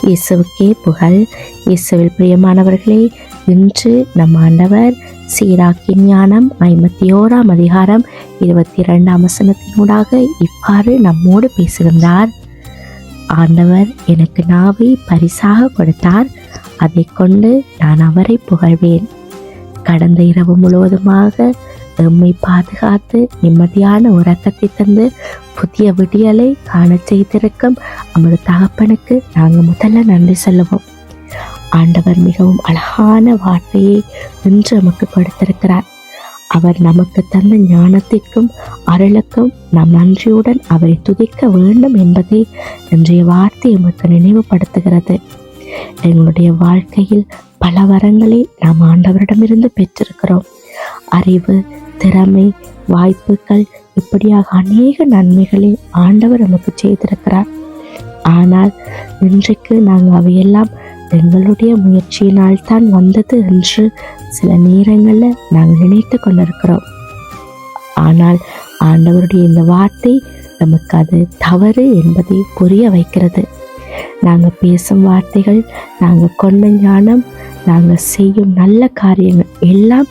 இயேசுவுக்கே புகழ். இயேசுவில் பிரியமானவர்களே, இன்று நம் ஆண்டவர் சீராக்கின் ஞானம் 51ஆம் அதிகாரம் 22ஆம் வசனத்தினூடாக இவ்வாறு நம்மோடு பேசுகின்றார். ஆண்டவர் எனக்கு நாவை பரிசாக கொடுத்தார், அதை கொண்டு நான் அவரை புகழ்வேன். கடந்த இரவு முழுவதுமாக எம்மை பாதுகாத்து நிம்மதியான உறக்கத்தை தந்து புதிய விடியலை காண செய்திருக்கும் நமது தகப்பனுக்கு நாங்கள் முதல்ல நன்றி சொல்லுவோம். ஆண்டவர் மிகவும் அழகான வார்த்தையை இன்று நமக்கு கொடுத்திருக்கிறார். அவர் நமக்கு தந்த ஞானத்திற்கும் அருளுக்கும் நாம் நன்றியுடன் அவரை துதிக்க வேண்டும் என்பதை இன்றைய வார்த்தை நமக்கு நினைவுபடுத்துகிறது. எங்களுடைய வாழ்க்கையில் பல வரங்களை நாம் ஆண்டவரிடமிருந்து பெற்றிருக்கிறோம். அறிவு, திறமை, வாய்ப்புகள், இப்படியாக அநேக நன்மைகளை ஆண்டவர் நமக்கு செய்திருக்கிறார். ஆனால் இன்றைக்கு நாங்கள் அவையெல்லாம் எங்களுடைய முயற்சியினால் தான் வந்தது என்று சில நேரங்களில் நாங்கள் நினைத்து கொண்டிருக்கிறோம். ஆனால் ஆண்டவருடைய இந்த வார்த்தை நமக்கு அது தவறு என்பதை புரிய வைக்கிறது. நாங்கள் பேசும் வார்த்தைகள், நாங்கள் கொண்ட ஞானம், நாங்கள் செய்யும் நல்ல காரியங்கள் எல்லாம்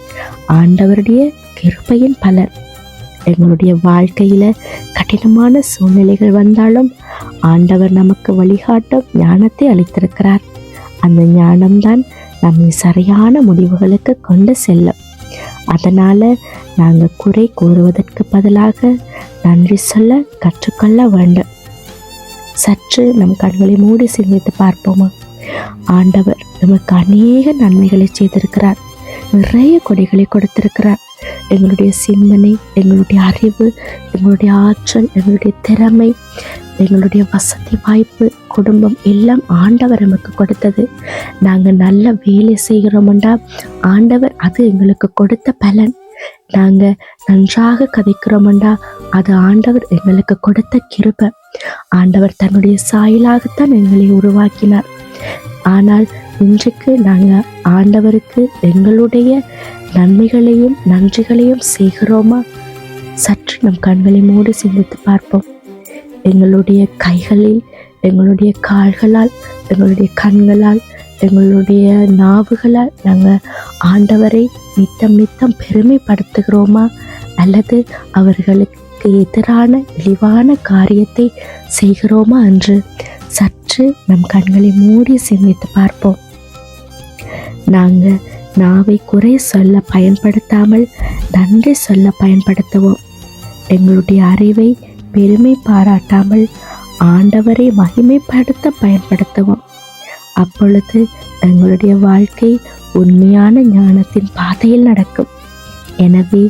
ஆண்டவருடைய கிருபையின் பலன். எங்களுடைய வாழ்க்கையில கடினமான சூழ்நிலைகள் வந்தாலும் ஆண்டவர் நமக்கு வழிகாட்டும் ஞானத்தை அளித்திருக்கிறார். அந்த ஞானம்தான் நம்மை சரியான முடிவுகளுக்கு கொண்டு செல்லும். அதனால நாங்கள் குறை கூறுவதற்கு பதிலாக நன்றி சொல்ல கற்றுக்கொள்ள வேண்டும். சற்று நம் கண்களை மூடி சிந்தித்து பார்ப்போமா? ஆண்டவர் நமக்கு அநேக நன்மைகளை செய்திருக்கிறார். நிறைய கொடைகளை கொடுத்திருக்கிறார். எங்களுடைய சிந்தனை, எங்களுடைய அறிவு, எங்களுடைய ஆற்றல், எங்களுடைய திறமை, எங்களுடைய வசதி வாய்ப்பு, குடும்பம் எல்லாம் ஆண்டவர் நமக்கு கொடுத்தது. நாங்கள் நல்ல வேலை செய்கிறோம்டா ஆண்டவர் அது எங்களுக்கு கொடுத்த பலன். நாங்கள் நன்றாக கதைக்கிறோம்டா அது ஆண்டவர் எங்களுக்கு கொடுத்த கிருபை. ஆண்டவர் தன்னுடைய சாயலாகத்தான் எங்களை உருவாக்கினார். ஆனால் இன்றைக்கு நாங்கள் ஆண்டவருக்கு எங்களுடைய நன்மைகளையும் நன்றிகளையும் செய்கிறோமா? சற்று நம் கண்களை மூடி சிந்தித்து பார்ப்போம். எங்களுடைய கைகளில், எங்களுடைய கால்களால், எங்களுடைய கண்களால், எங்களுடைய நாவுகளால் நாங்கள் ஆண்டவரை நித்தம் பெருமைப்படுத்துகிறோமா? அல்லது அவர்களுக்கு எதிரான இழிவான காரியத்தை செய்கிறோமா என்று சற்று நம் கண்களை மூடி சிந்தித்து பார்ப்போம். நாங்கள் நாவை குறை சொல்ல பயன்படுத்தாமல் நன்றி சொல்ல பயன்படுத்துவோம். எங்களுடைய அறிவை பெருமை பாராட்டாமல் ஆண்டவரை மகிமைப்படுத்த பயன்படுத்துவோம். அப்பொழுது எங்களுடைய வாழ்க்கை உண்மையான ஞானத்தின் பாதையில் நடக்கும். எனவே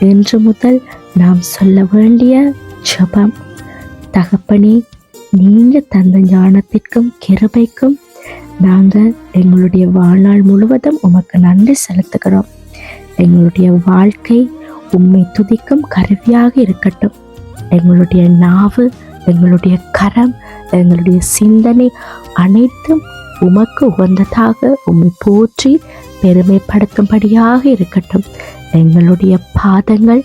இன்று முதல் நாம் சொல்ல வேண்டிய ஜெபம்: தகப்பனே, நீங்க தந்த ஞானத்திற்கும் கிருபைக்கும் நாங்கள் எங்களுடைய வாழ்நாள் முழுவதும் உமக்கு நன்றி செலுத்துகிறோம். எங்களுடைய வாழ்க்கை உம்மை துதிக்கும் கருவியாக இருக்கட்டும். எங்களுடைய நாவு, எங்களுடைய கரம், எங்களுடைய சிந்தனை அனைத்தும் உமக்கு உகந்ததாக உம்மை போற்றி பெருமைப்படுத்தும்படியாக இருக்கட்டும். எங்களுடைய பாதங்கள்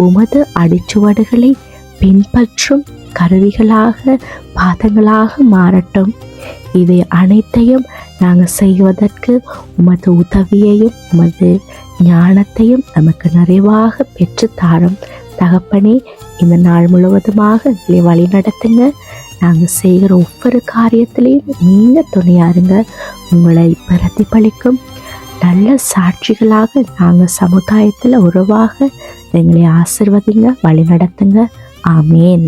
உமது அடிச்சுவடுகளை பின்பற்றும் கருவிகளாக, பாதங்களாக மாறட்டும். இவை அனைத்தையும் நாங்கள் செய்வதற்கு உமது உதவியையும் உமது ஞானத்தையும் நமக்கு நிறைவாக பெற்று தாரும். தகப்பனே, இந்த நாள் முழுவதுமாக எங்களை வழி நடத்துங்க. நாங்கள் செய்கிற ஒவ்வொரு காரியத்திலையும் நீங்கள் துணையாருங்க. உங்களை பிரதிபலிக்கும் நல்ல சாட்சிகளாக நாங்கள் சமுதாயத்தில் உருவாக எங்களை ஆசிர்வதிங்க, வழி நடத்துங்க. ஆமேன்.